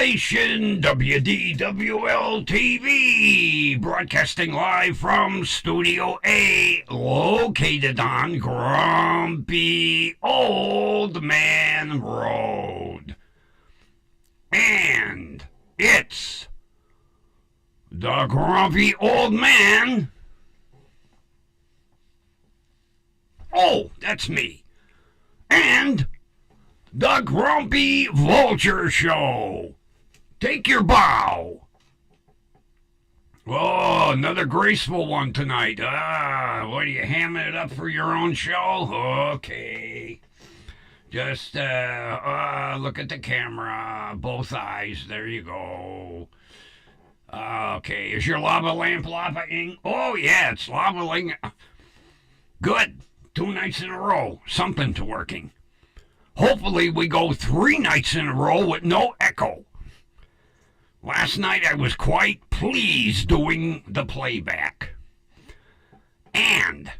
station, WDWL TV, broadcasting live from Studio A, located on Grumpy Old Man Road. And it's the Grumpy Old Man. Oh, that's me. And the Grumpy Vulture Show. Take your bow. Oh, another graceful one tonight. What are you hamming it up for your own show? Okay. Just look at the camera. Both eyes. There you go. Okay. Is your lava lamp lava-ing? Oh, yeah, it's lava-ing. Good. 2 nights in a row. Something to working. Hopefully we go 3 nights in a row with no echo. Last night I was quite pleased doing the playback. And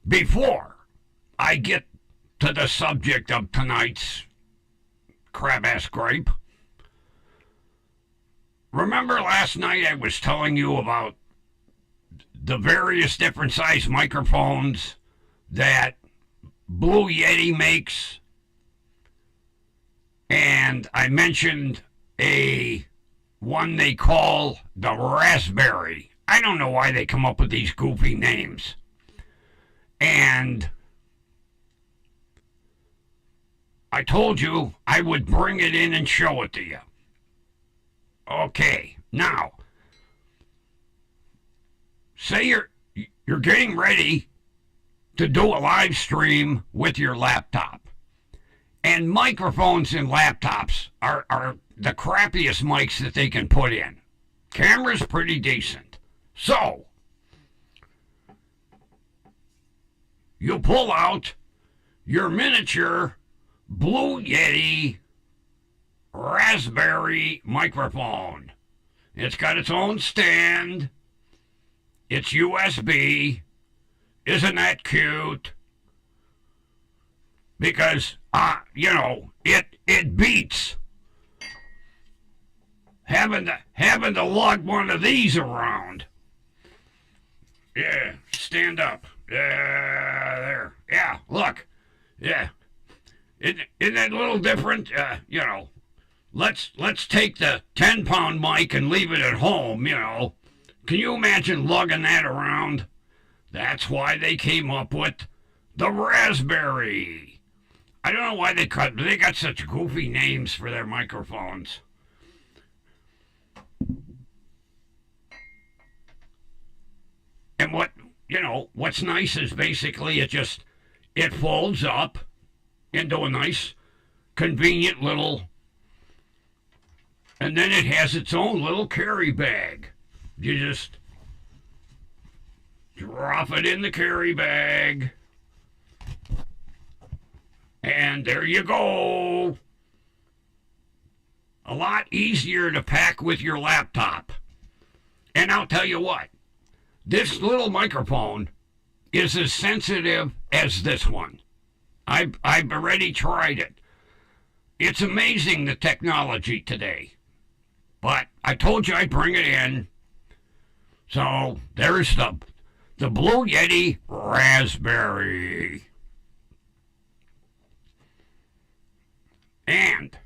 before I get to the subject of tonight's crab-ass gripe, remember last night I was telling you about the various different size microphones that Blue Yeti makes, and I mentioned one they call the Raspberry. I don't know why they come up with these goofy names. And I told you I would bring it in and show it to you. Okay, now, say you're getting ready to do a live stream with your laptop. And microphones in laptops are the crappiest mics that they can put in. Camera's pretty decent. So, you pull out your miniature Blue Yeti Raspberry microphone. It's got its own stand. It's USB. Isn't that cute? Because, it beats having to lug one of these around. Yeah, stand up. There. Yeah, look. Yeah. Isn't that a little different? Let's take the 10-pound mic and leave it at home, Can you imagine lugging that around? That's why they came up with the Raspberry. I don't know why they got such goofy names for their microphones. And what's nice is basically it folds up into a nice, convenient little, and then it has its own little carry bag. You just drop it in the carry bag. And there you go. A lot easier to pack with your laptop. And I'll tell you what, this little microphone is as sensitive as this one. I've already tried it. It's amazing, the technology today. But I told you I'd bring it in. So there's the Blue Yeti Raspberry. And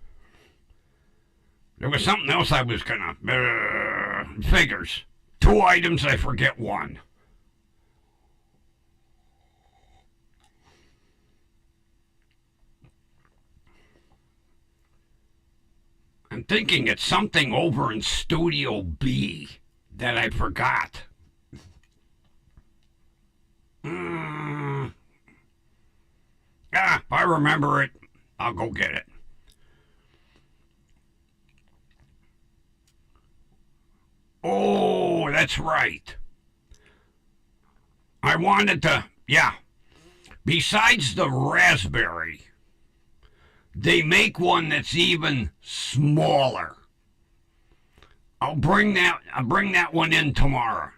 there was something else I was gonna figures. 2 items, I forget one. I'm thinking it's something over in Studio B that I forgot. If I remember it, I'll go get it. Oh, that's right. I wanted to, besides the Raspberry, they make one that's even smaller. I'll bring that one in tomorrow.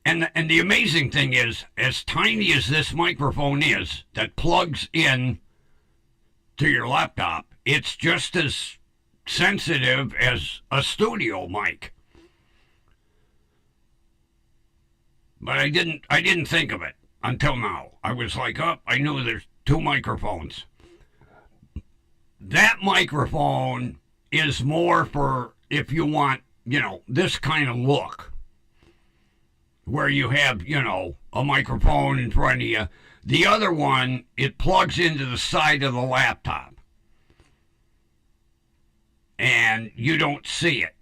And the amazing thing is, as tiny as this microphone is that plugs in to your laptop, it's just as sensitive as a studio mic. But I didn't think of it until now. I was like, oh, I knew there's two microphones. That microphone is more for if you want, this kind of look. Where you have, a microphone in front of you. The other one, it plugs into the side of the laptop. And you don't see it.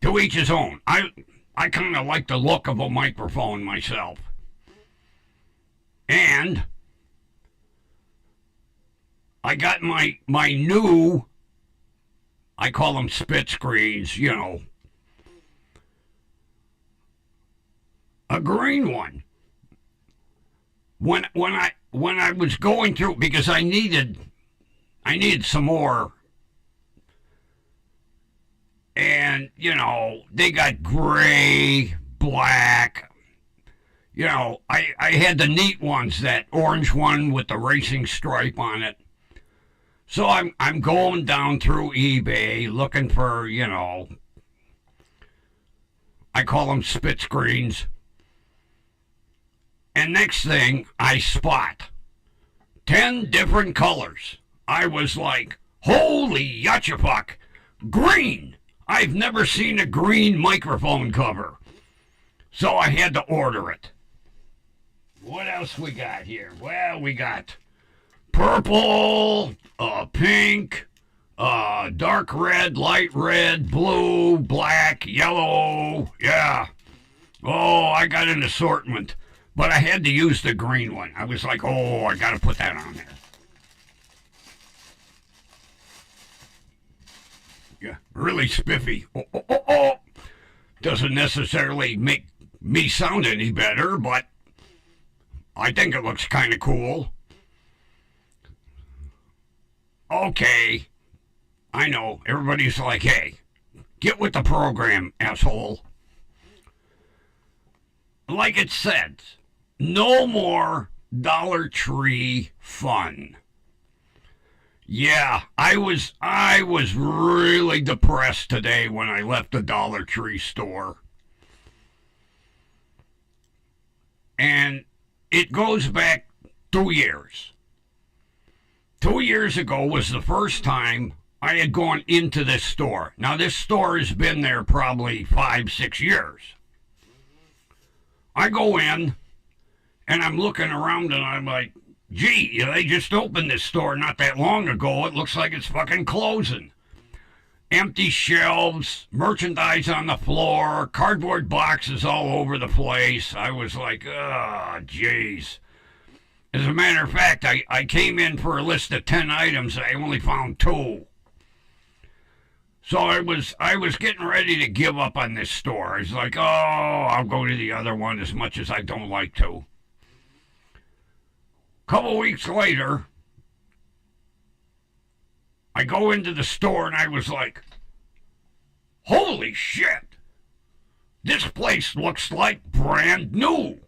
To each his own. I kind of like the look of a microphone myself. And I got my new, I call them spit screens, a green one. When I was going through, because I needed some more. And, they got gray, black. I had the neat ones, that orange one with the racing stripe on it. So I'm going down through eBay looking for, I call them spit screens. And next thing, I spot 10 different colors. I was like, holy yachafuck, green! I've never seen a green microphone cover. So I had to order it. What else we got here? Well, we got purple, pink, dark red, light red, blue, black, yellow. Yeah. Oh, I got an assortment. But I had to use the green one. I was like, oh, I got to put that on there. Yeah, really spiffy. Oh. Doesn't necessarily make me sound any better, but I think it looks kind of cool. Okay, I know. Everybody's like, hey, get with the program, asshole. Like it said, no more Dollar Tree fun. Yeah, I was really depressed today when I left the Dollar Tree store. And it goes back 2 years. 2 years ago was the first time I had gone into this store. Now, this store has been there probably 5-6 years. I go in, and I'm looking around, and I'm like, gee, they just opened this store not that long ago. It looks like it's fucking closing. Empty shelves, merchandise on the floor, cardboard boxes all over the place. I was like, oh, jeez. As a matter of fact, I came in for a list of 10 items. I only found 2. So I was getting ready to give up on this store. I was like, oh, I'll go to the other one as much as I don't like to. Couple weeks later, I go into the store and I was like, holy shit, this place looks like brand new.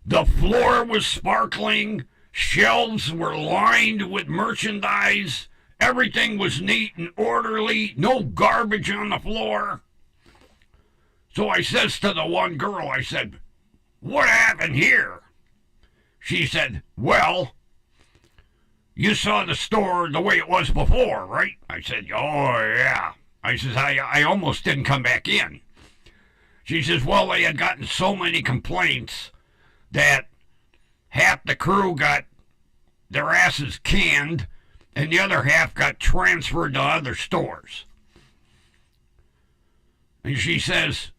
The floor was sparkling, shelves were lined with merchandise, everything was neat and orderly, no garbage on the floor. So I says to the one girl, I said, what happened here? She said, well, you saw the store the way it was before, right? I said, oh, yeah. I says, I almost didn't come back in. She says, well, they had gotten so many complaints that half the crew got their asses canned and the other half got transferred to other stores. And she says,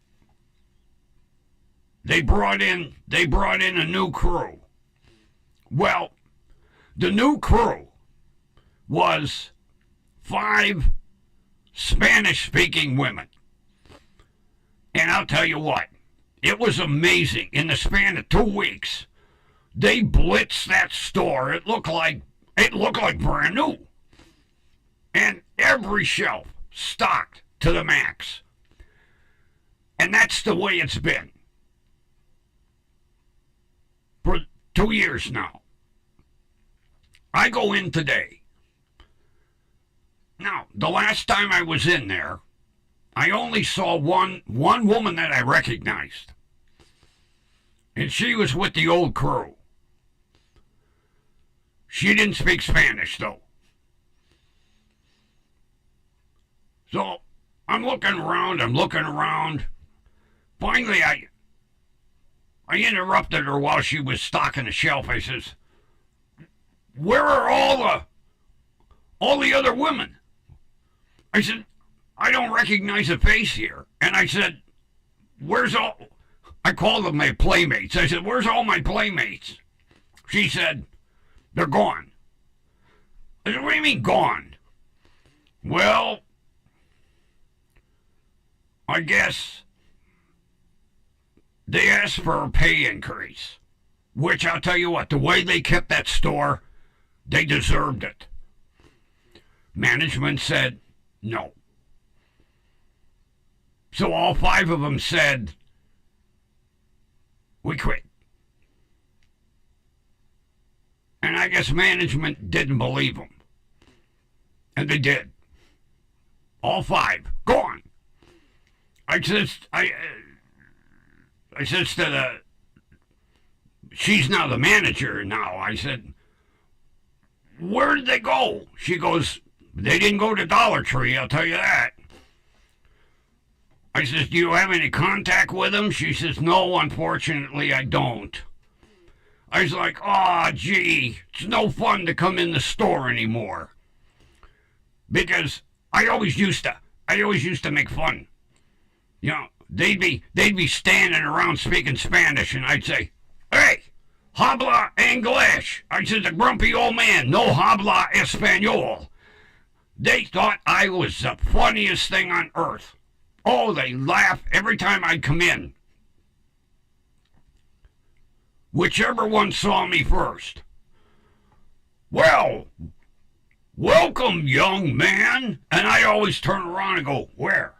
they brought in a new crew. Well, the new crew was 5 Spanish-speaking women. And I'll tell you what, it was amazing. In the span of 2 weeks, they blitzed that store. It looked like brand new. And every shelf stocked to the max. And that's the way it's been for 2 years now. I go in today. Now, the last time I was in there, I only saw one woman that I recognized. And she was with the old crew. She didn't speak Spanish, though. So, I'm looking around. Finally, I interrupted her while she was stocking the shelf. I says, "Where are all the other women?" I said, "I don't recognize a face here." And I said, I called them my playmates. I said, "Where's all my playmates?" She said, "They're gone." I said, "What do you mean gone?" "Well, I guess they asked for a pay increase, which I'll tell you what, the way they kept that store, they deserved it." Management said no. So all 5 of them said, "We quit." And I guess management didn't believe them. And they did. All 5, gone. I says to she's now the manager now. I said, "Where did they go?" She goes, "They didn't go to Dollar Tree, I'll tell you that." I says, "Do you have any contact with them?" She says, "No, unfortunately, I don't." I was like, "Oh, gee, it's no fun to come in the store anymore." Because I always used to make fun. You know, they'd be standing around speaking Spanish, and I'd say, "Hey, habla English." I said, "The grumpy old man, no habla español." They thought I was the funniest thing on earth. Oh, they laugh every time I'd come in. Whichever one saw me first. "Well, welcome, young man." And I always turn around and go, "Where?"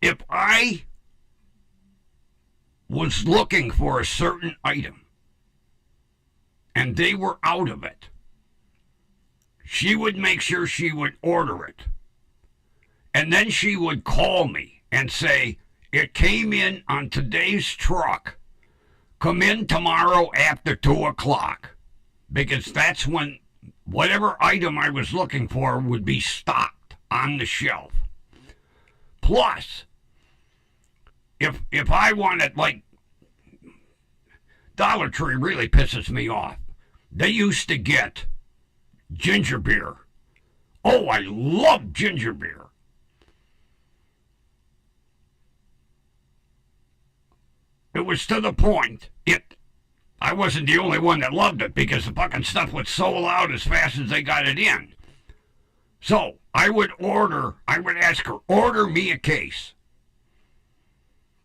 If I was looking for a certain item and they were out of it, she would make sure she would order it. And then she would call me and say, "It came in on today's truck. Come in tomorrow after 2 o'clock." Because that's when whatever item I was looking for would be stocked on the shelf. Plus, if I wanted, like, Dollar Tree really pisses me off. They used to get ginger beer. Oh, I love ginger beer. It was to the point, I wasn't the only one that loved it because the fucking stuff was sold out as fast as they got it in. So I would ask her, "Order me a case.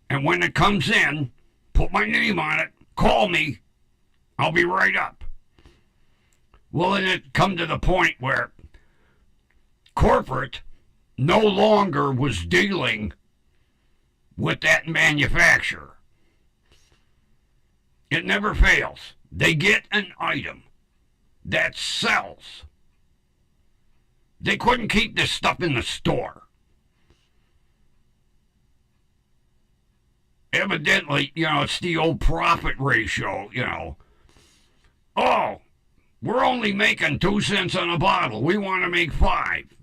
And when it comes in, put my name on it, call me, I'll be right up." Well, then it come to the point where corporate no longer was dealing with that manufacturer. It never fails. They get an item that sells. They couldn't keep this stuff in the store. Evidently, it's the old profit ratio, "Oh, we're only making 2 cents on a bottle. We want to make 5.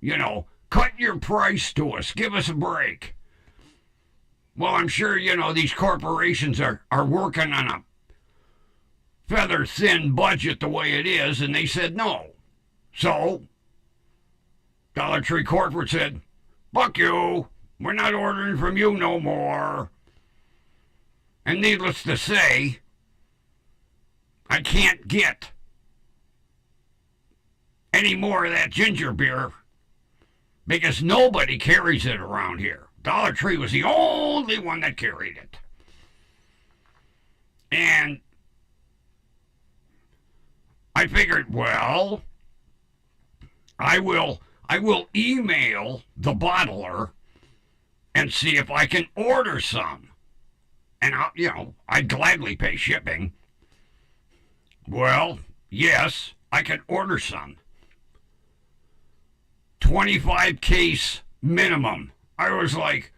Cut your price to us. Give us a break." Well, I'm sure, these corporations are working on a feather-thin budget the way it is, and they said no. So, Dollar Tree Corporate said, "Fuck you. We're not ordering from you no more." And needless to say, I can't get any more of that ginger beer because nobody carries it around here. Dollar Tree was the only one that carried it. And I figured, well, I will email the bottler and see if I can order some. And I'd gladly pay shipping. Well, yes, I can order some. 25 case minimum. I was like,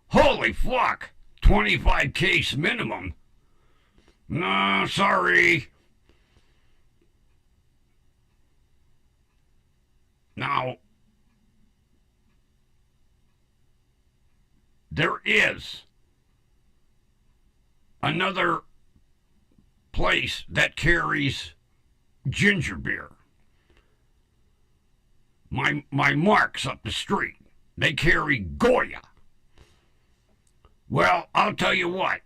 holy fuck, 25 case minimum. No, sorry. Now, there is another place that carries ginger beer. My Marks up the street, they carry Goya. Well, I'll tell you what.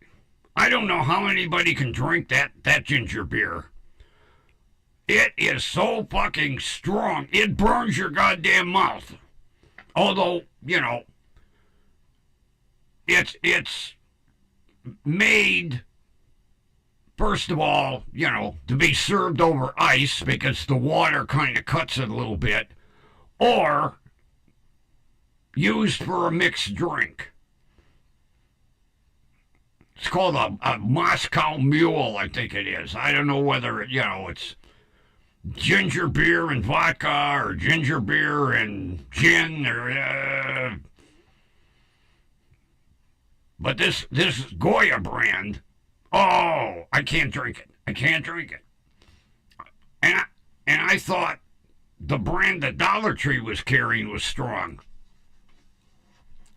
I don't know how anybody can drink that ginger beer. It is so fucking strong. It burns your goddamn mouth. Although, you know, it's made, first of all, you know, to be served over ice because the water kind of cuts it a little bit, or used for a mixed drink. It's called a Moscow Mule, I think it is. I don't know whether, you know, it's ginger beer and vodka or ginger beer and gin or... But this Goya brand, oh, I can't drink it. I can't drink it. And I thought the brand that Dollar Tree was carrying was strong.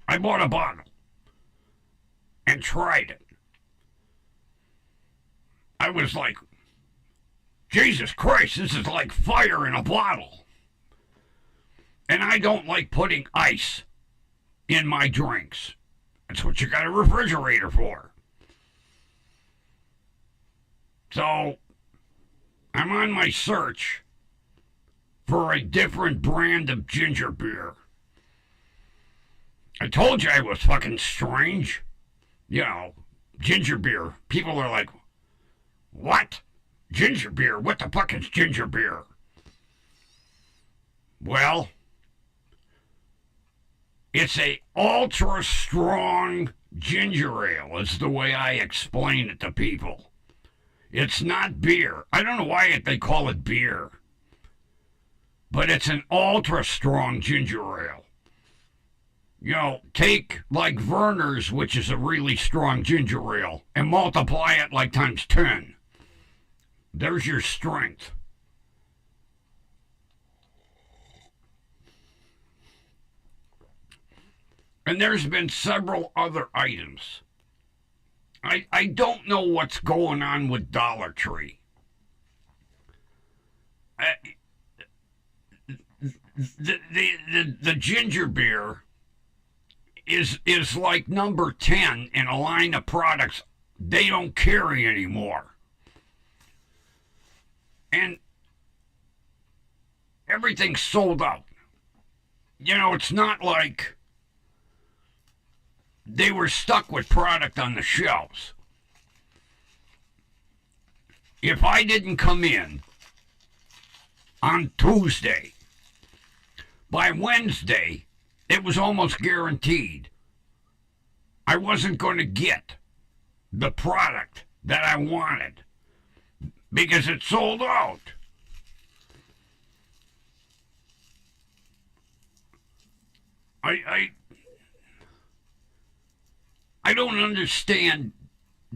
I bought a bottle and tried it. I was like, Jesus Christ, this is like fire in a bottle. And I don't like putting ice in my drinks. That's what you got a refrigerator for. So, I'm on my search for a different brand of ginger beer. I told you I was fucking strange. You know, ginger beer. People are like, what? Ginger beer? What the fuck is ginger beer? Well, it's a ultra strong ginger ale is the way I explain it to people. It's not beer. I don't know why they call it beer. But it's an ultra strong ginger ale. You know, take like Verner's, which is a really strong ginger ale, and multiply it like times 10. There's your strength. And there's been several other items. I don't know what's going on with Dollar Tree. The ginger beer is like number 10 in a line of products they don't carry anymore. And everything's sold out. You know, it's not like they were stuck with product on the shelves. If I didn't come in on Tuesday, by Wednesday, it was almost guaranteed I wasn't going to get the product that I wanted because it sold out. I don't understand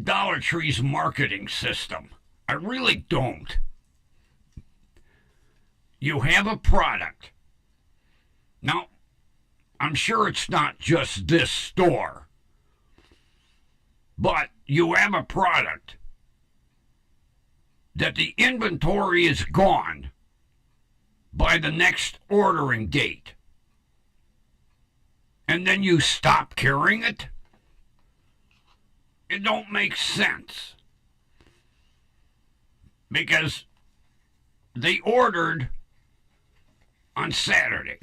Dollar Tree's marketing system. I really don't. You have a product. Now, I'm sure it's not just this store, but you have a product that the inventory is gone by the next ordering date, and then you stop carrying it? It don't make sense. Because they ordered on Saturday.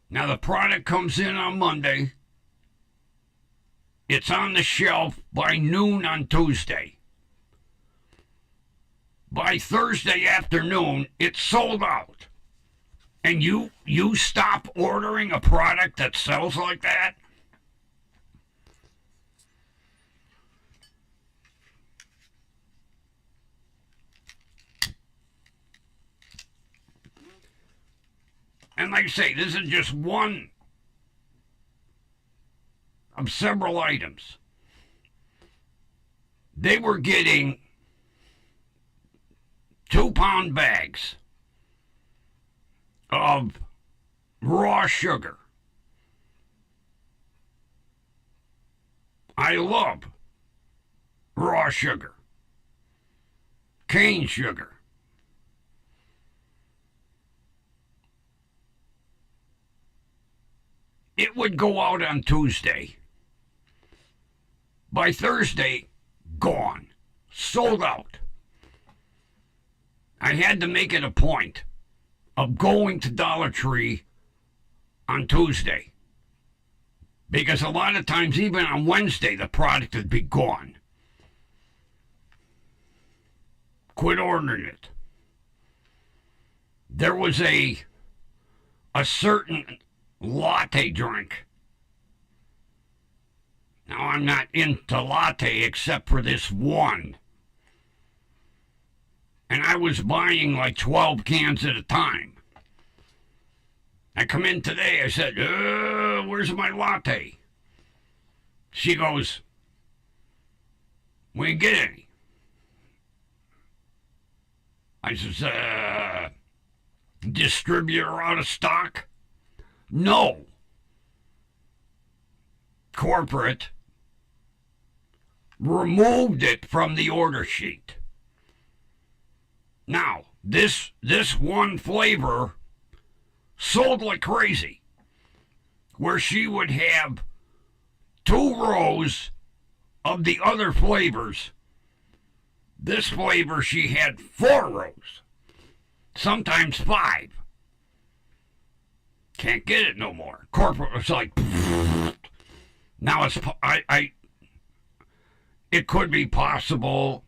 Now the product comes in on Monday. It's on the shelf by noon on Tuesday. By Thursday afternoon, it's sold out. And you stop ordering a product that sells like that? And like I say, this is just one of several items. They were getting 2-pound bags of raw sugar. I love raw sugar, cane sugar. It would go out on Tuesday. By Thursday, gone. Sold out. I had to make it a point of going to Dollar Tree on Tuesday. Because a lot of times, even on Wednesday, the product would be gone. Quit ordering it. There was a certain latte drink. Now, I'm not into latte except for this one. And I was buying like 12 cans at a time. I come in today, I said, where's my latte? She goes, we didn't get any. I says, distributor out of stock? No. Corporate removed it from the order sheet. Now, this one flavor sold like crazy, where she would have 2 rows of the other flavors. This flavor, she had 4 rows, sometimes 5. Can't get it no more. Corporate was like, now it's, it could be possible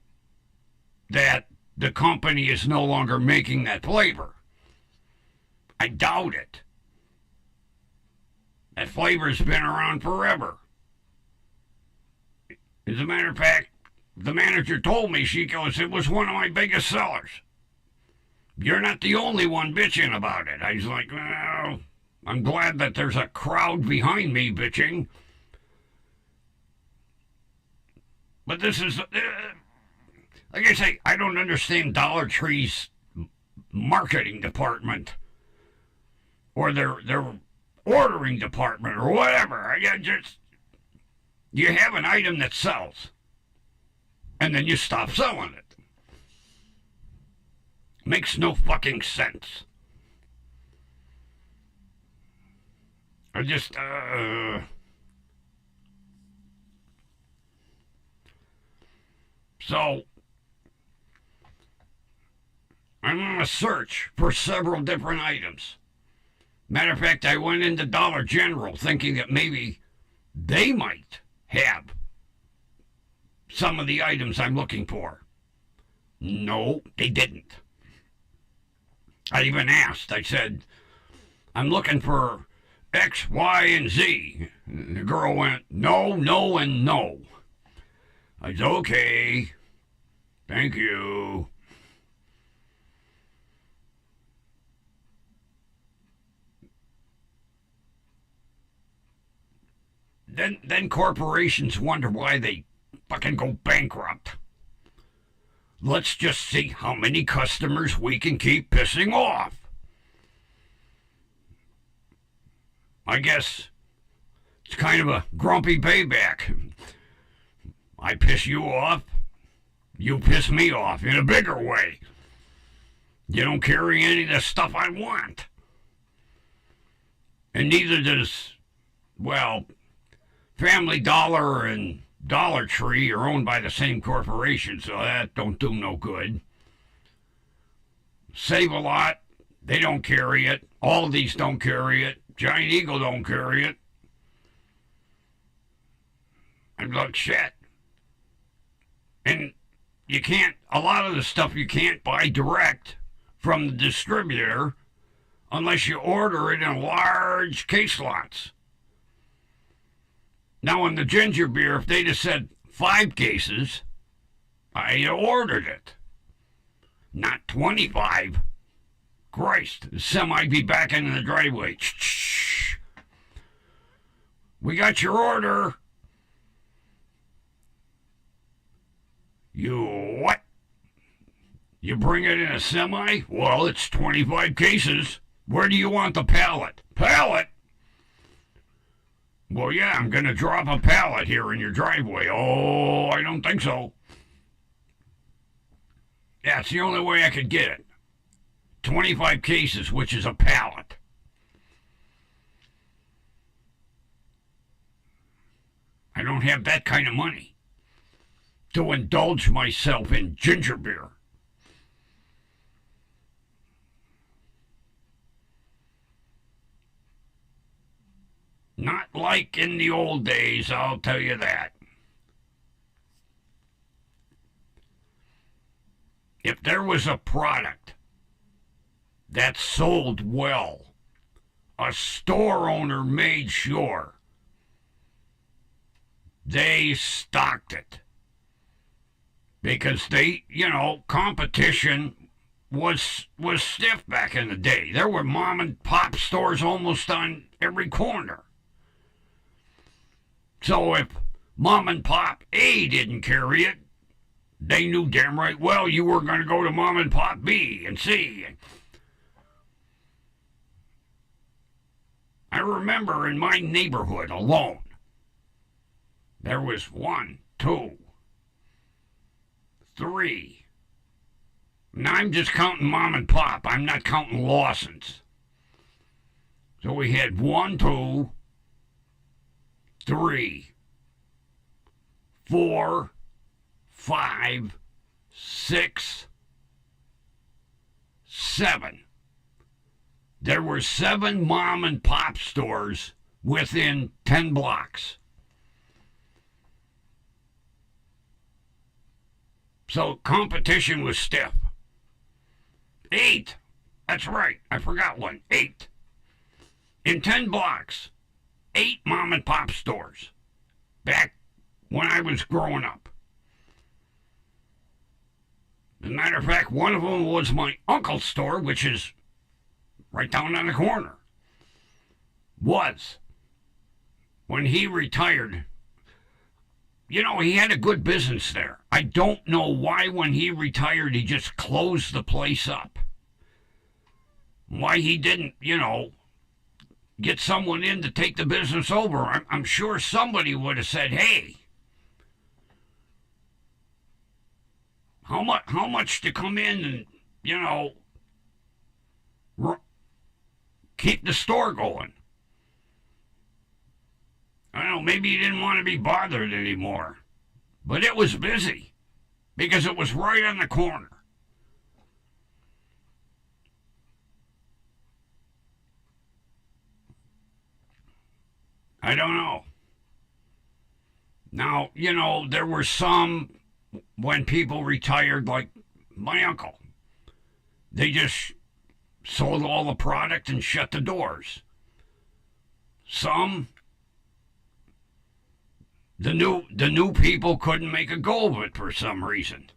that the company is no longer making that flavor. I doubt it. That flavor's been around forever. As a matter of fact, the manager told me, she goes, it was one of my biggest sellers. You're not the only one bitching about it. I was like, well, I'm glad that there's a crowd behind me bitching. But this is, like I say, I don't understand Dollar Tree's marketing department or their ordering department or whatever. You have an item that sells, and then you stop selling it. Makes no fucking sense. I just, So, I'm on a search for several different items. Matter of fact, I went into Dollar General thinking that maybe they might have some of the items I'm looking for. No, they didn't. I even asked. I said, I'm looking for X, Y, and Z. And the girl went, no, no, and no. I said, okay, thank you. Then corporations wonder why they fucking go bankrupt. Let's just see how many customers we can keep pissing off. I guess it's kind of a grumpy payback. I piss you off, you piss me off in a bigger way. You don't carry any of the stuff I want. And neither does, well, Family Dollar and Dollar Tree are owned by the same corporation, so that don't do no good. Save a Lot, they don't carry it. All of these don't carry it. Giant Eagle don't carry it. And look, shit. And you can't, a lot of the stuff you can't buy direct from the distributor unless you order it in large case lots. Now, in the ginger beer, if they just said 5 cases, I ordered it. Not 25. Christ, the semi be back in the driveway. Shh. We got your order. You what? You bring it in a semi? Well, it's 25 cases. Where do you want the pallet? Pallet? Well, yeah, I'm going to drop a pallet here in your driveway. Oh, I don't think so. Yeah, it's the only way I could get it. 25 cases, which is a pallet. I don't have that kind of money to indulge myself in ginger beer. Not like in the old days, I'll tell you that. If there was a product that sold well, a store owner made sure they stocked it. Because competition was stiff back in the day. There were mom and pop stores almost on every corner. So if mom and pop A didn't carry it, they knew damn right well you were going to go to mom and pop B and C. I remember in my neighborhood alone, there was 1, 2, 3. Now I'm just counting mom and pop. I'm not counting Lawson's. So we had 1, 2, 3, 4, 5, 6, 7. There were 7 mom and pop stores within 10 blocks. So competition was stiff. 8. That's right. I forgot one. 8. In 10 blocks. 8 mom and pop stores. Back when I was growing up. As a matter of fact, one of them was my uncle's store, which is right down on the corner. Was. When he retired, he had a good business there. I don't know why when he retired he just closed the place up. Why he didn't, get someone in to take the business over. I'm sure somebody would have said, hey, how much to come in and, keep the store going. I don't know, maybe he didn't want to be bothered anymore. But it was busy because it was right on the corner. I don't know. Now, there were some when people retired, like my uncle. They just sold all the product and shut the doors. Some, the new people couldn't make a go of it for some reason.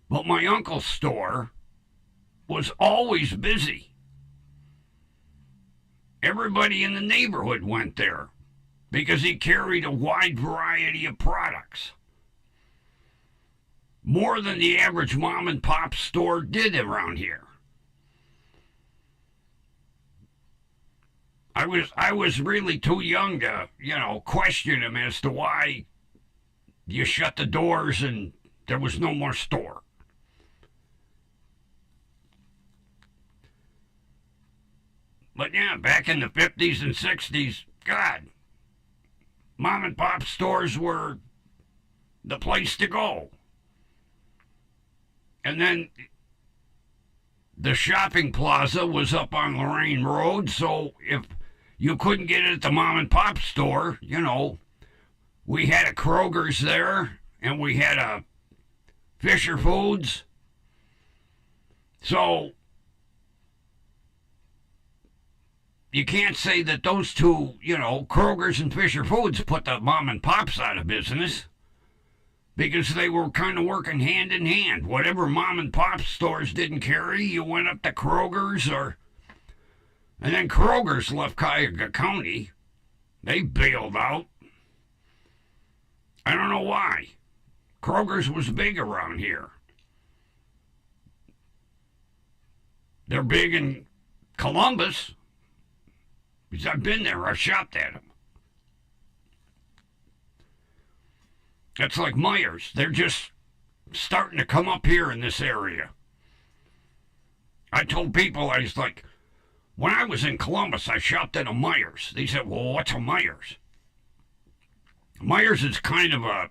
But my uncle's store was always busy. Everybody in the neighborhood went there because he carried a wide variety of products. More than the average mom and pop store did around here. I was really too young to, question him as to why you shut the doors and there was no more store. But yeah, back in the 50s and 60s, God, mom and pop stores were the place to go. And then the shopping plaza was up on Lorraine Road, so if you couldn't get it at the mom and pop store, we had a Kroger's there, and we had a Fisher Foods. So you can't say that those two, Kroger's and Fisher Foods put the mom and pops out of business. because they were kind of working hand in hand. Whatever mom and pop stores didn't carry, you went up to Kroger's and then Kroger's left Cuyahoga County. They bailed out. I don't know why. Kroger's was big around here. They're big in Columbus, because I've been there. I've shopped at them. That's like Myers. They're just starting to come up here in this area. I told people, I was like, when I was in Columbus, I shopped at a Myers. They said, well, what's a Myers? Myers is kind of a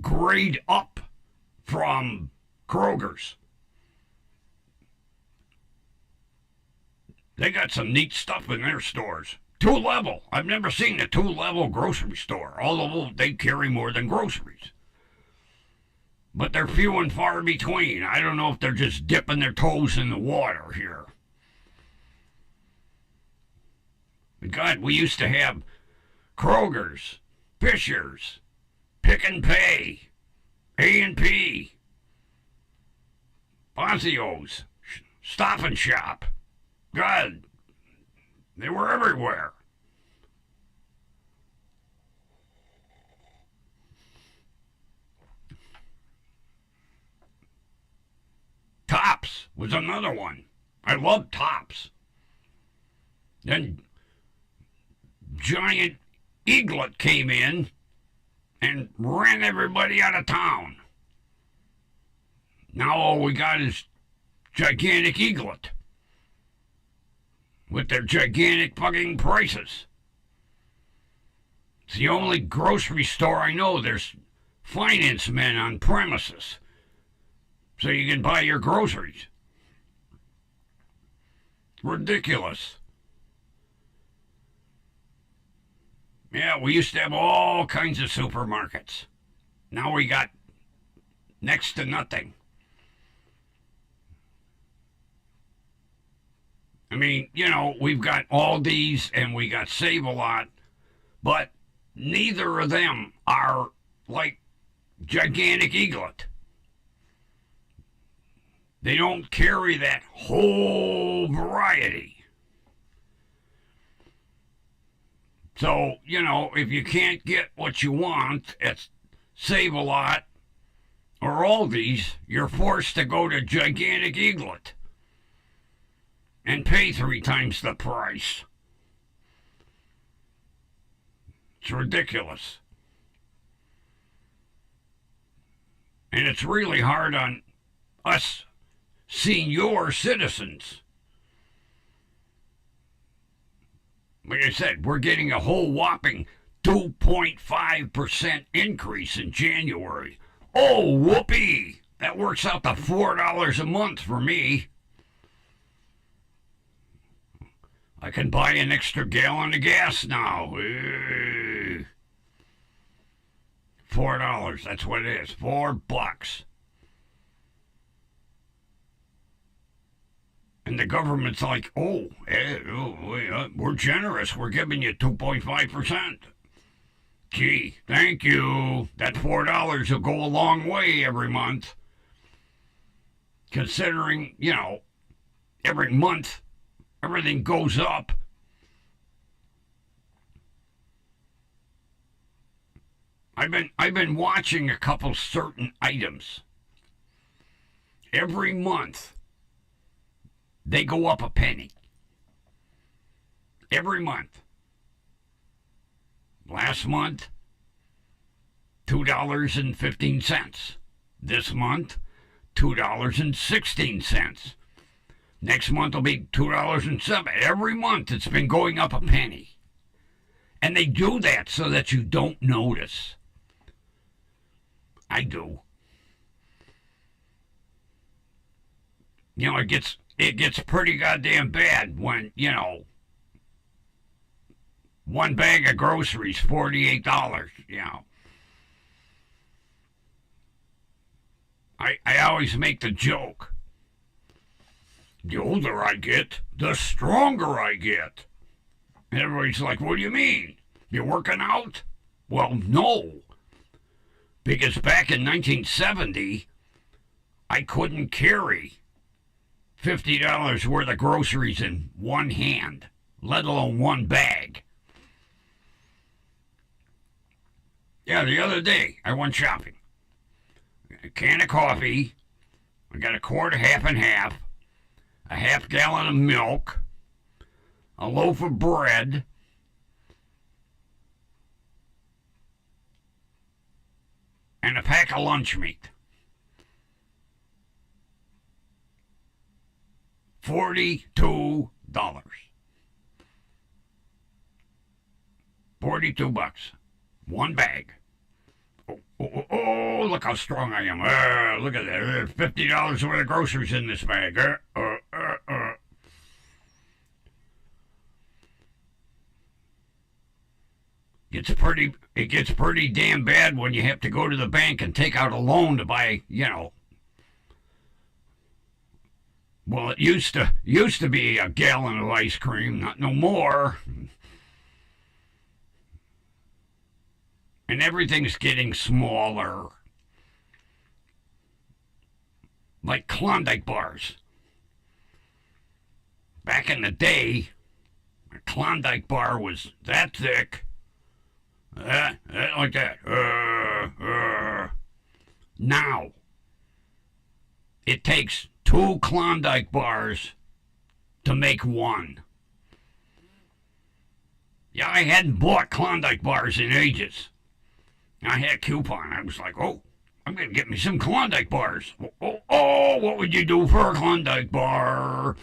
grade up from Kroger's. They got some neat stuff in their stores. 2-level. I've never seen a 2-level grocery store, although they carry more than groceries. But they're few and far between. I don't know if they're just dipping their toes in the water here. But God, we used to have Kroger's, Fisher's, Pick and Pay, A&P, Fazio's, Stop and Shop. God, they were everywhere. Tops was another one. I loved Tops. Then Giant Eaglet came in and ran everybody out of town. Now all we got is Gigantic Eaglet with their gigantic fucking prices. It's the only grocery store I know there's finance men on premises, so you can buy your groceries. Ridiculous. Yeah, we used to have all kinds of supermarkets. Now we got next to nothing. I mean, you know, we've got Aldi's and we got Save-A-Lot, but neither of them are like Gigantic Eaglet. They don't carry that whole variety. So, you know, if you can't get what you want at Save-A-Lot or Aldi's, you're forced to go to Gigantic Eaglet and pay 3 times the price. It's ridiculous. And it's really hard on us senior citizens. Like I said, we're getting a whole whopping 2.5% increase in January. Oh, whoopee! That works out to $4 a month for me. I can buy an extra gallon of gas now. $4, that's what it is. $4. And the government's like, we're generous. We're giving you 2.5%. Gee, thank you. That $4 will go a long way every month. Considering, you know, every month everything goes up. I've been watching a couple certain items. Every month they go up a penny. Every month. Last month, $2.15. This month, $2.16. Next month will be $2.07. Every month it's been going up a penny. And they do that so that you don't notice. I do. You know, it gets pretty goddamn bad when, you know, one bag of groceries, $48, you know. I always make the joke. The older I get, the stronger I get. And everybody's like, what do you mean? You're working out? Well, no. Because back in 1970, I couldn't carry $50 worth of groceries in one hand, let alone one bag. Yeah, the other day I went shopping. A can of coffee, I got a quart of half and half, a half gallon of milk, a loaf of bread, and a pack of lunch meat. $42. $42. One bag. Oh, look how strong I am. Look at that. There's $50 worth of groceries in this bag. It gets pretty damn bad when you have to go to the bank and take out a loan to buy, well, it used to be a gallon of ice cream, not no more. And everything's getting smaller. Like Klondike bars. Back in the day, a Klondike bar was that thick. Like that. Now, it takes 2 Klondike bars to make one. Yeah, I hadn't bought Klondike bars in ages. I had a coupon. I was like, oh, I'm going to get me some Klondike bars. Oh, what would you do for a Klondike bar?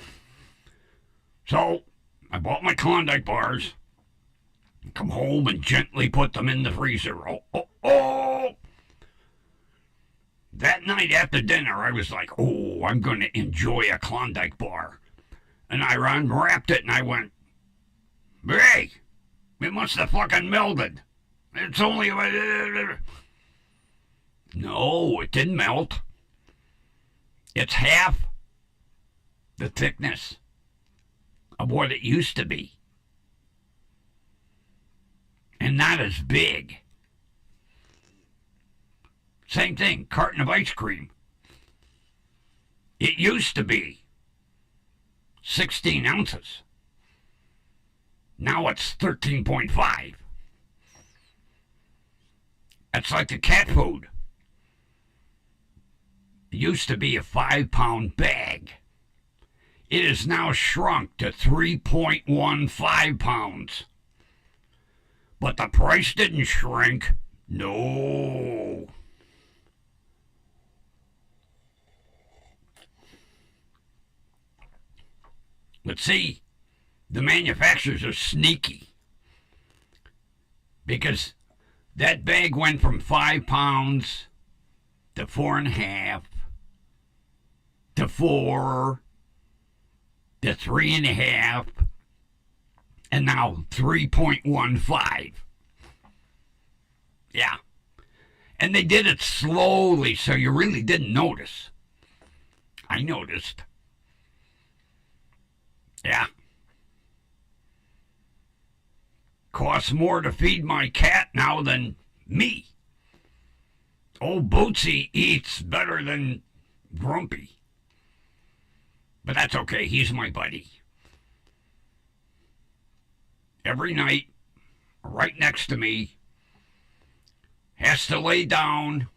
So, I bought my Klondike bars. Come home and gently put them in the freezer. Oh. That night after dinner, I was like, oh, I'm going to enjoy a Klondike bar. And I unwrapped it and I went, hey, it must have fucking melted. It's only... No, it didn't melt. It's half the thickness of what it used to be. And not as big. Same thing, carton of ice cream. It used to be 16 ounces. Now it's 13.5. It's like the cat food. It used to be a 5-pound bag. It is now shrunk to 3.15 pounds. But the price didn't shrink. No. But see, the manufacturers are sneaky. Because that bag went from 5 pounds to 4.5 to 4 to 3.5 and now 3.15. Yeah. And they did it slowly, so you really didn't notice. I noticed. Yeah. Costs more to feed my cat now than me. Old Bootsy eats better than Grumpy. But that's okay, he's my buddy. Every night, right next to me, has to lay down.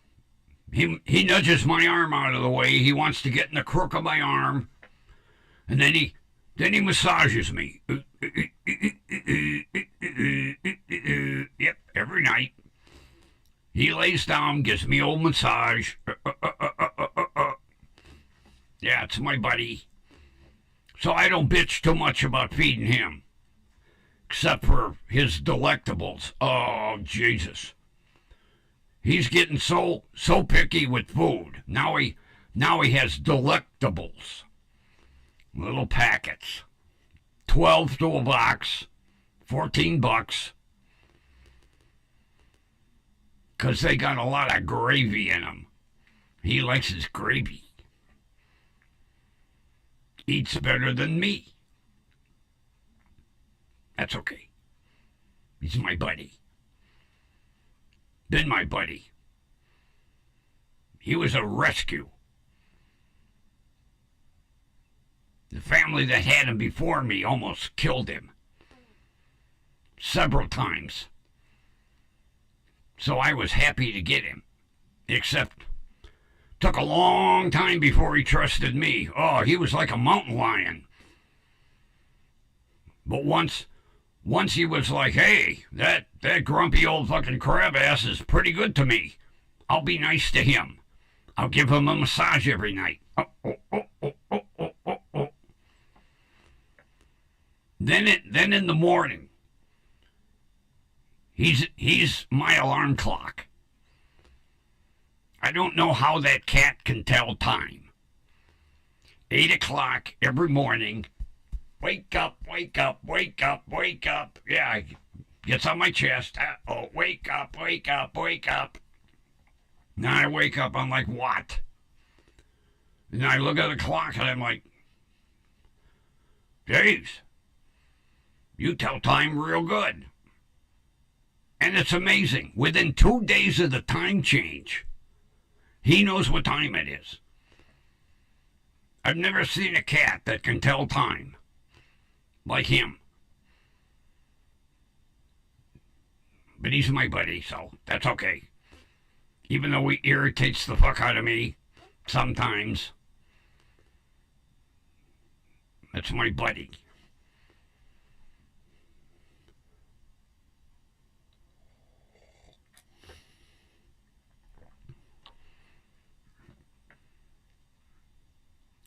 He nudges my arm out of the way. He wants to get in the crook of my arm. And then he massages me. Yep, every night. He lays down, gives me old massage. Yeah, it's my buddy. So I don't bitch too much about feeding him. Except for his delectables. Oh, Jesus. He's getting so picky with food. Now he has delectables. Little packets. 12 to a box. $14. Because they got a lot of gravy in them. He likes his gravy. Eats better than me. That's okay. He's my buddy. Been my buddy. He was a rescue. The family that had him before me almost killed him several times. So I was happy to get him. Except, took a long time before he trusted me. Oh, he was like a mountain lion. But once he was like, hey, that grumpy old fucking crab ass is pretty good to me. I'll be nice to him. I'll give him a massage every night. Oh. Then in the morning, he's my alarm clock. I don't know how that cat can tell time. 8 o'clock every morning. Wake up, wake up, wake up, wake up. Yeah, gets on my chest. Oh, wake up, wake up, wake up. Now I wake up, I'm like, what? And I look at the clock and I'm like, James, you tell time real good. And it's amazing. Within 2 days of the time change, he knows what time it is. I've never seen a cat that can tell time like him. But he's my buddy, so that's okay. Even though he irritates the fuck out of me sometimes, that's my buddy.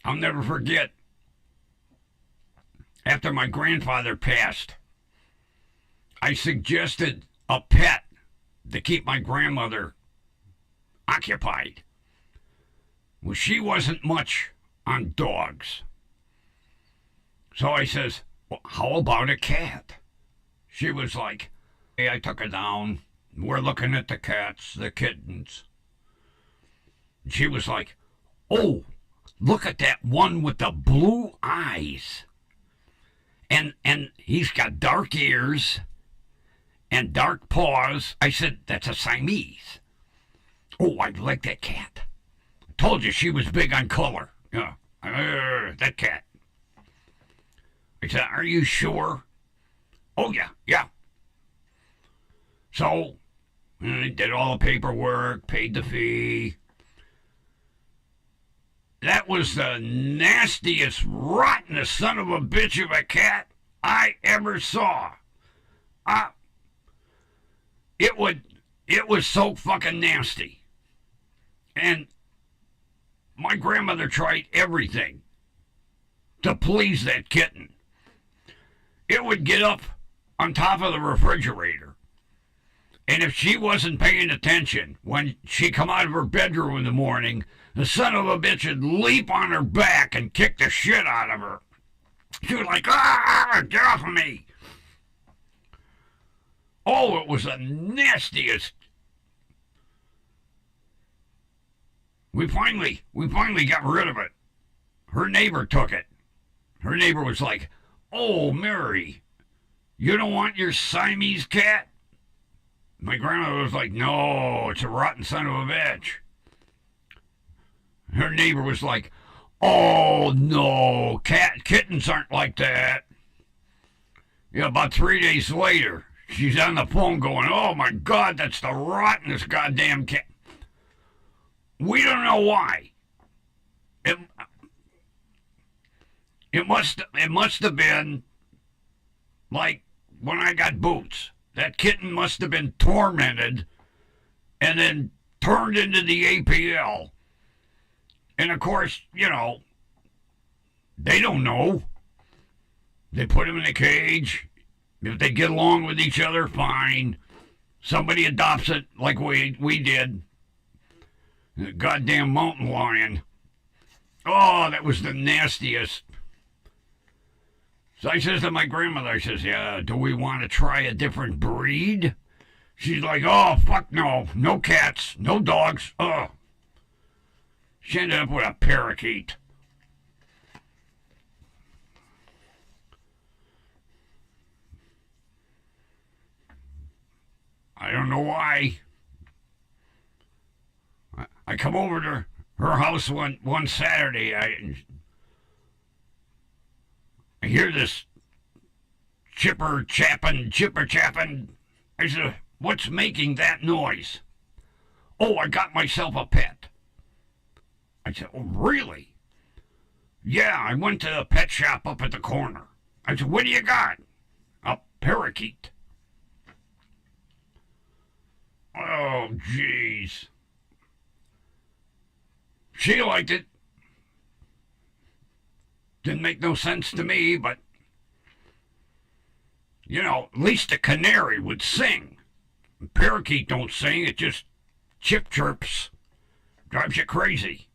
I'll never forget, after my grandfather passed, I suggested a pet to keep my grandmother occupied. Well, she wasn't much on dogs. So I says, well, how about a cat? She was like, hey, I took her down. We're looking at the cats, the kittens. She was like, oh, look at that one with the blue eyes. And he's got dark ears and dark paws. I said, that's a Siamese. Oh, I like that cat. I told you she was big on color. Yeah, that cat. I said, are you sure? Oh, yeah. So, I did all the paperwork, paid the fee. That was the nastiest, rottenest son of a bitch of a cat I ever saw. It was so fucking nasty. And my grandmother tried everything to please that kitten. It would get up on top of the refrigerator. And if she wasn't paying attention, when she come out of her bedroom in the morning, the son of a bitch would leap on her back and kick the shit out of her. She was like, get off of me. Oh, it was the nastiest. We finally got rid of it. Her neighbor took it. Her neighbor was like, oh, Mary, you don't want your Siamese cat? My grandmother was like, no, it's a rotten son of a bitch. Her neighbor was like, oh, no, kittens aren't like that. Yeah, about 3 days later, she's on the phone going, oh, my God, that's the rottenest goddamn cat. We don't know why. It must have been like when I got boots. That kitten must have been tormented and then turned into the APL. And of course, you know, they don't know. They put him in a cage. If they get along with each other, fine. Somebody adopts it like we did. The goddamn mountain lion. Oh, that was the nastiest. So I says to my grandmother, I says, yeah, do we want to try a different breed? She's like, oh, fuck no. No cats, no dogs. Oh. She ended up with a parakeet. I don't know why. I come over to her house one Saturday. I hear this chipper chapping. I said, what's making that noise? Oh, I got myself a pet. I said, oh, really? Yeah, I went to the pet shop up at the corner. I said, what do you got? A parakeet. Oh, jeez. She liked it. Didn't make no sense to me, but, you know, at least a canary would sing. A parakeet don't sing, it just chirps. Drives you crazy.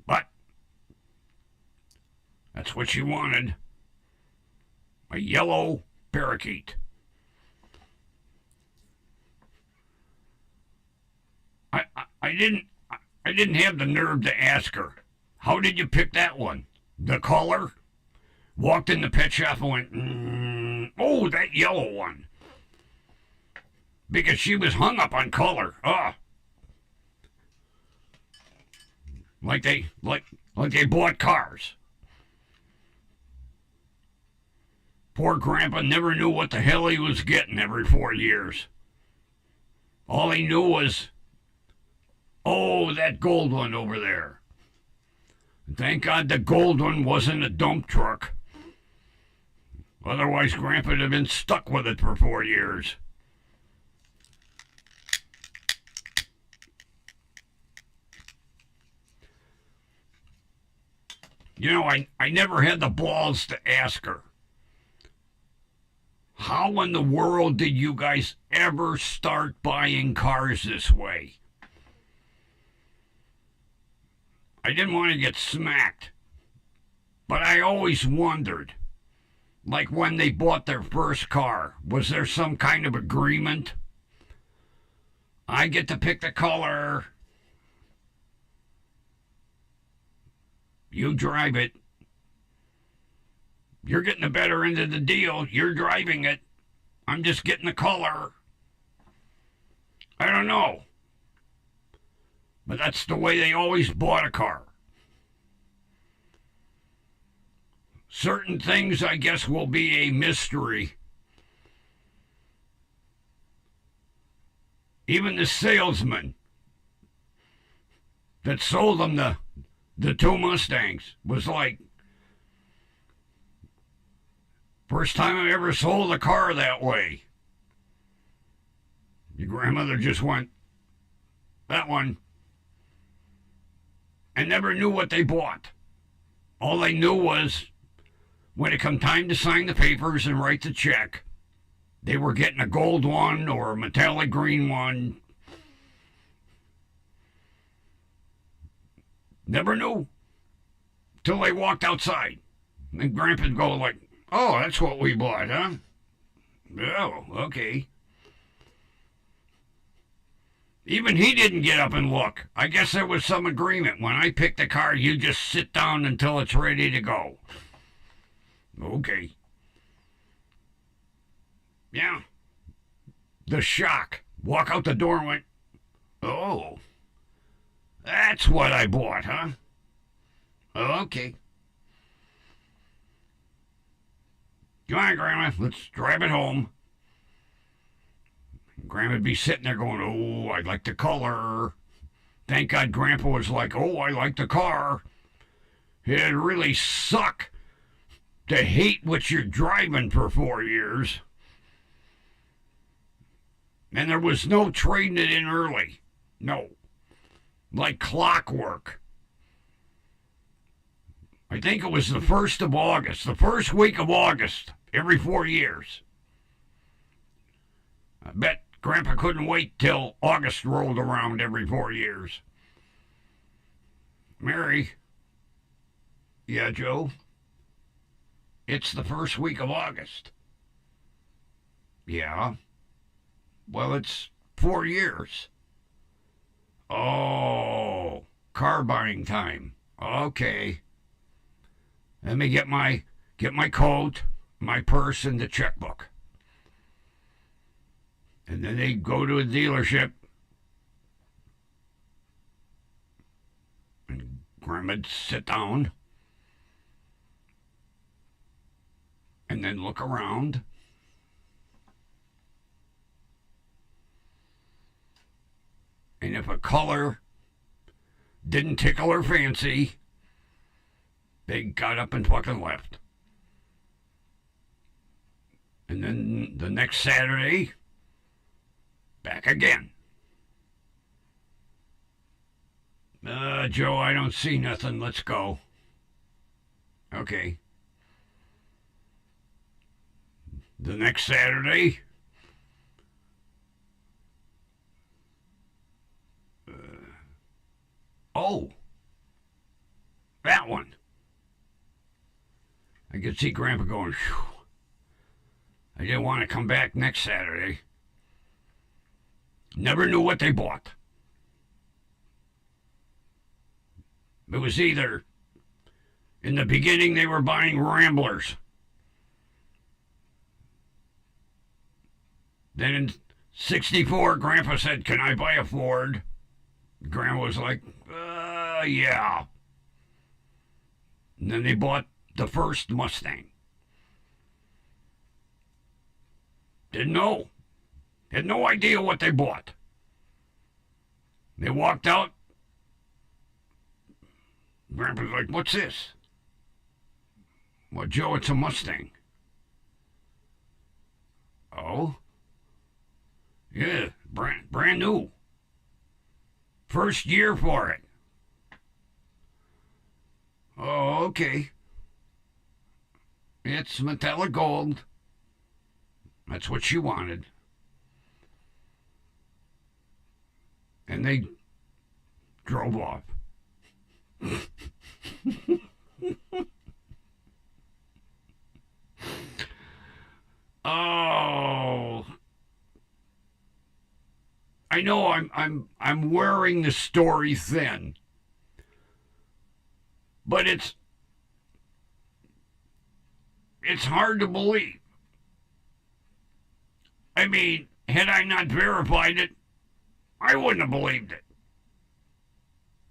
But that's what she wanted. A yellow parakeet. I didn't have the nerve to ask her, how did you pick that one? The color? Walked in the pet shop and went, oh, that yellow one. Because she was hung up on color. Like they bought cars. Poor Grandpa never knew what the hell he was getting every 4 years. All he knew was, oh, that gold one over there. Thank God the gold one wasn't a dump truck. Otherwise, Grandpa would have been stuck with it for 4 years. You know, I never had the balls to ask her, how in the world did you guys ever start buying cars this way? I didn't want to get smacked, but I always wondered, like when they bought their first car, was there some kind of agreement? I get to pick the color. You drive it. You're getting the better end of the deal. You're driving it. I'm just getting the color. I don't know. But that's the way they always bought a car. Certain things, I guess, will be a mystery. Even the salesman that sold them the two Mustangs was like, first time I ever sold a car that way. Your grandmother just went, that one, and never knew what they bought. All they knew was when it come time to sign the papers and write the check, they were getting a gold one or a metallic green one. Never knew till they walked outside. And Grandpa'd go like, oh, that's what we bought, huh? Oh, okay. Even he didn't get up and look. I guess there was some agreement. When I pick the car, you just sit down until it's ready to go. Okay. Yeah. The shock. Walk out the door and went, oh, that's what I bought, huh? Okay. Come on, Grandma, let's drive it home. Grandma'd be sitting there going, oh, I like the color. Thank God Grandpa was like, oh, I like the car. It'd really suck to hate what you're driving for 4 years. And there was no trading it in early. No. Like clockwork. I think it was the 1st of August, the first week of August, every 4 years. I bet Grandpa couldn't wait till August rolled around every 4 years. Mary. Yeah, Joe? It's the first week of August. Yeah. Well, it's 4 years. Oh, car buying time. Okay. Let me get my coat, my purse, and the checkbook. And then they go to a dealership, Grandma'd sit down and then look around. And if a color didn't tickle her fancy, they got up and fucking left. And then the next Saturday, back again. Joe, I don't see nothing. Let's go. Okay. The next Saturday, oh, that one. I could see Grandpa going, phew. I didn't want to come back next Saturday. Never knew what they bought. It was either, in the beginning, they were buying Ramblers. Then in 64, Grandpa said, can I buy a Ford? Grandma was like, yeah. And then they bought the first Mustang. Didn't know. Had no idea what they bought. They walked out. Grandpa's like, what's this? Well, Joe, it's a Mustang. Oh? Yeah, brand new. First year for it. Oh, okay. It's metallic gold. That's what she wanted. And they drove off. Oh, I know I'm wearing the story thin, but it's hard to believe. I mean, had I not verified it, I wouldn't have believed it.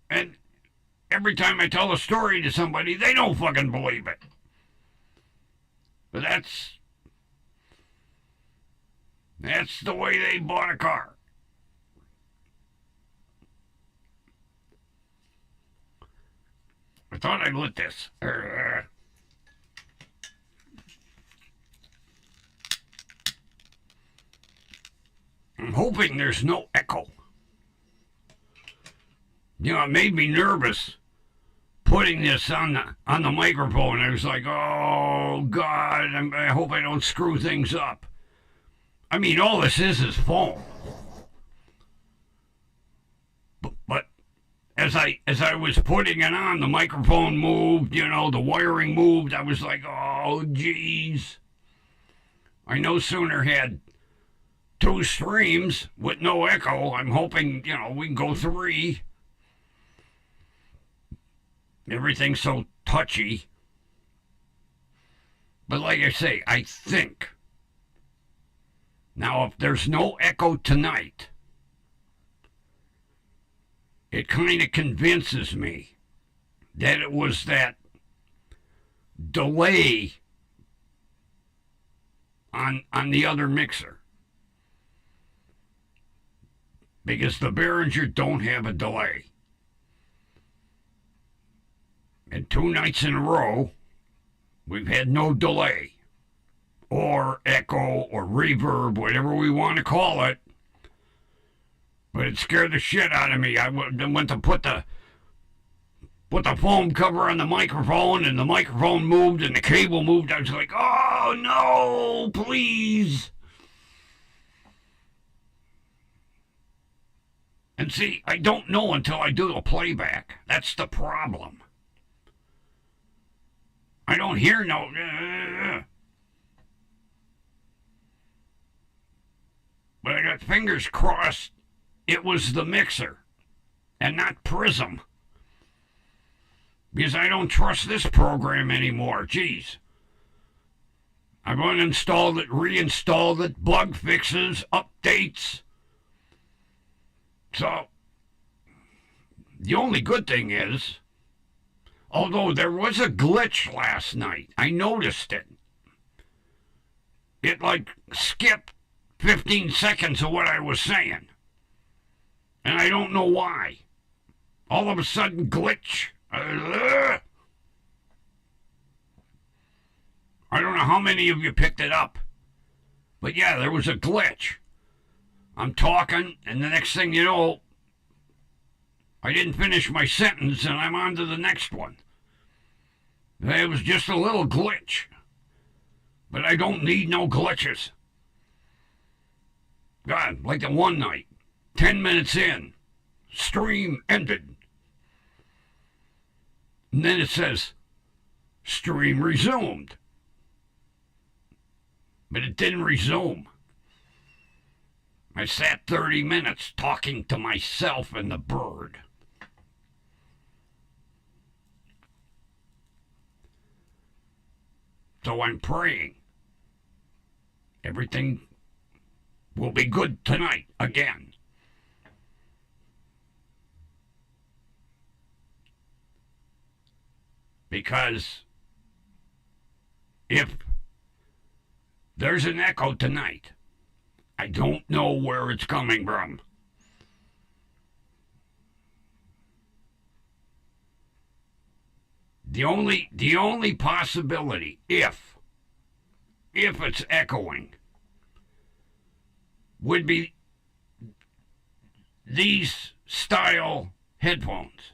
And every time I tell a story to somebody, they don't fucking believe it. But that's the way they bought a car. I thought I lit this. I'm hoping there's no echo. You know, it made me nervous putting this on the microphone. I was like, oh, God, I hope I don't screw things up. I mean, all this is foam. But as I was putting it on, the microphone moved, you know, the wiring moved. I was like, oh, geez. I no sooner had 2 streams with no echo. I'm hoping, you know, we can go 3. Everything's so touchy. But like I say, I think. Now, if there's no echo tonight, it kind of convinces me that it was that delay on the other mixer. Because the Behringer don't have a delay. And 2 nights in a row, we've had no delay. Or echo, or reverb, whatever we want to call it. But it scared the shit out of me. I went to put the foam cover on the microphone, and the microphone moved, and the cable moved. I was like, oh, no, please. And see, I don't know until I do a playback. That's the problem. I don't hear no... But I got fingers crossed it was the mixer and not Prism. Because I don't trust this program anymore. Jeez. I've uninstalled it, reinstalled it, bug fixes, updates. So, the only good thing is Although there was a glitch last night. I noticed it. It like skipped 15 seconds of what I was saying. And I don't know why. All of a sudden, glitch. I don't know how many of you picked it up. But yeah, there was a glitch. I'm talking, and the next thing you know, I didn't finish my sentence, and I'm on to the next one. It was just a little glitch. But I don't need no glitches. God, like the one night, 10 minutes in, stream ended. And then it says, stream resumed. But it didn't resume. I sat 30 minutes talking to myself and the bird. So I'm praying everything will be good tonight again. Because if there's an echo tonight, I don't know where it's coming from. The only possibility, if it's echoing, would be these style headphones.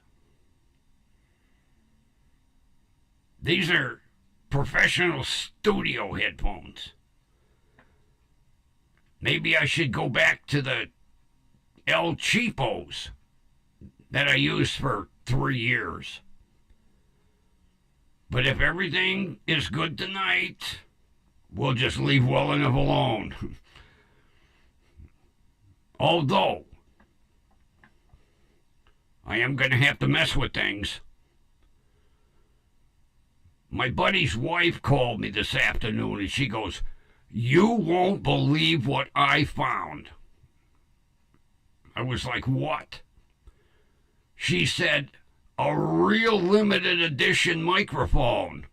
These are professional studio headphones. Maybe I should go back to the El Cheapos that I used for 3 years. But if everything is good tonight, we'll just leave well enough alone. Although, I am going to have to mess with things. My buddy's wife called me this afternoon and she goes, "You won't believe what I found." I was like, "What?" She said, "A real limited edition microphone."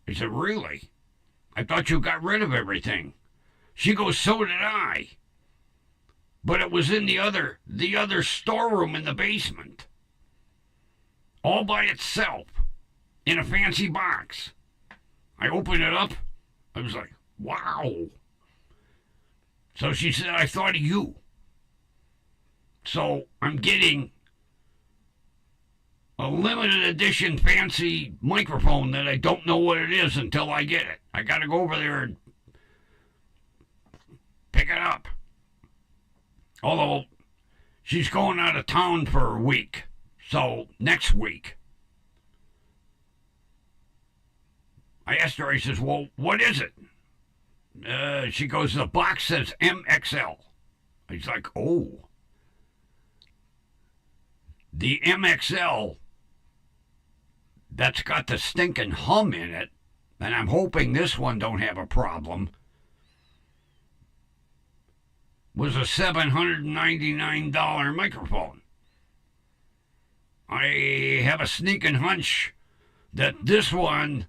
I said, "Really? I thought you got rid of everything." She goes, "So did I. But it was in the other storeroom in the basement. All by itself. In a fancy box." I opened it up. I was like, wow. So she said, "I thought of you." So I'm getting a limited edition fancy microphone that I don't know what it is until I get it. I got to go over there and pick it up. Although she's going out of town for a week. So next week, I asked her, I says, "Well, what is it?" She goes, "The box says MXL." I was like, "Oh." The MXL that's got the stinking hum in it, and I'm hoping this one don't have a problem, was a $799 microphone. I have a sneaking hunch that this one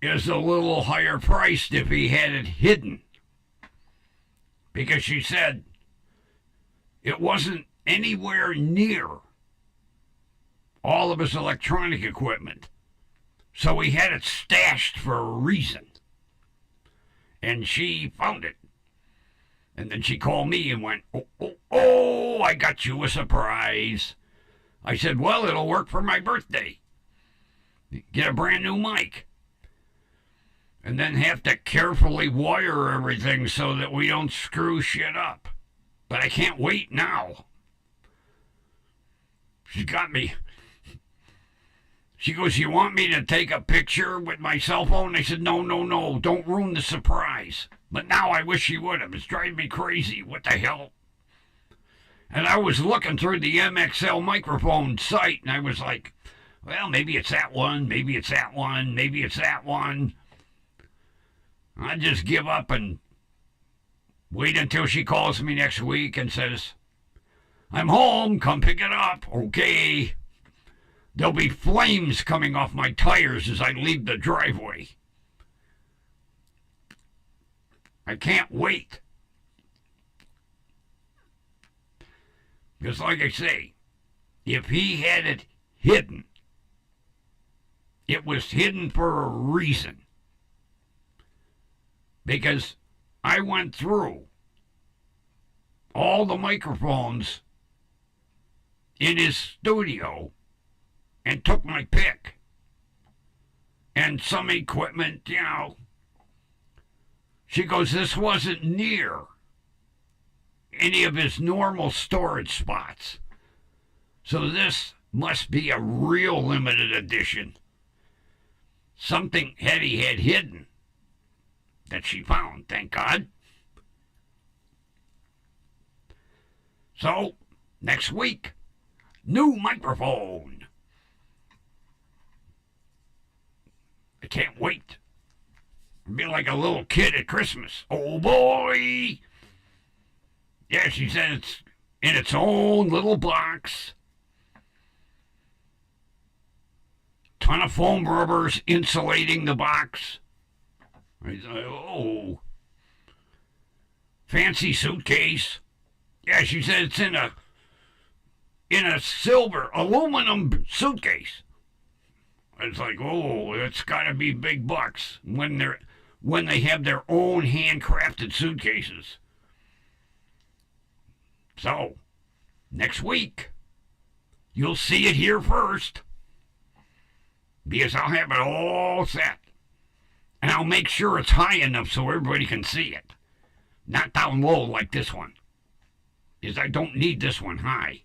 is a little higher priced if he had it hidden. Because she said it wasn't anywhere near all of his electronic equipment. So he had it stashed for a reason. And she found it. And then she called me and went, oh, I got you a surprise. I said, "Well, it'll work for my birthday. Get a brand new mic. And then have to carefully wire everything so that we don't screw shit up. But I can't wait now." She got me. She goes, "You want me to take a picture with my cell phone?" I said, No, don't ruin the surprise. But now I wish she would have. It's driving me crazy. What the hell? And I was looking through the MXL microphone site, and I was like, well, maybe it's that one, maybe it's that one, maybe it's that one. I just give up and wait until she calls me next week and says, "I'm home, come pick it up." Okay. There'll be flames coming off my tires as I leave the driveway. I can't wait. Because like I say, if he had it hidden, it was hidden for a reason. Because I went through all the microphones in his studio and took my pick. And some equipment, she goes, this wasn't near any of his normal storage spots. So this must be a real limited edition. Something Hetty had hidden that she found, thank God. So, next week, new microphone. I can't wait. I'll be like a little kid at Christmas. Oh boy! Yeah, she said it's in its own little box. Ton of foam rubbers insulating the box. I said, oh. Fancy suitcase. Yeah, she said it's in a silver aluminum suitcase. It's like, oh, it's got to be big bucks when they have their own handcrafted suitcases. So, next week, you'll see it here first. Because I'll have it all set. And I'll make sure it's high enough so everybody can see it. Not down low like this one. Because I don't need this one high.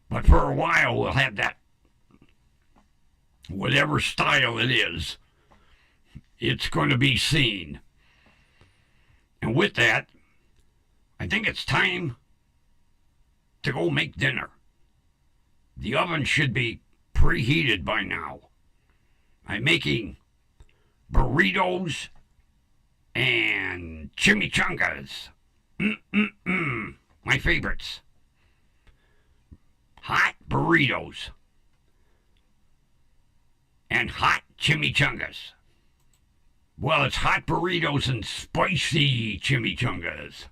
But for a while, we'll have that. Whatever style it is, it's going to be seen. And with that, I think it's time to go make dinner. The oven should be preheated by now. I'm making burritos and chimichangas. My favorites. Hot burritos and hot chimichangas. Well, it's hot burritos and spicy chimichangas.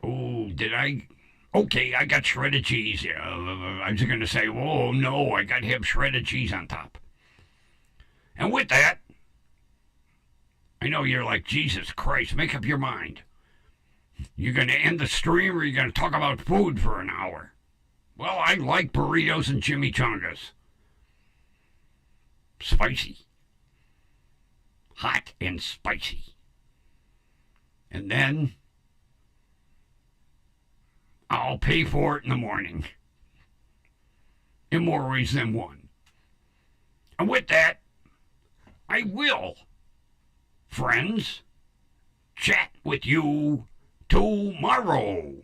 Oh, did I? Okay, I got shredded cheese. I was going to say, oh, no, I got to have shredded cheese on top. And with that, I know you're like, Jesus Christ, make up your mind. You're going to end the stream or you're going to talk about food for an hour? Well, I like burritos and chimichangas. Spicy. Hot and spicy. And then I'll pay for it in the morning. In more ways than one. And with that, I will, friends, chat with you tomorrow.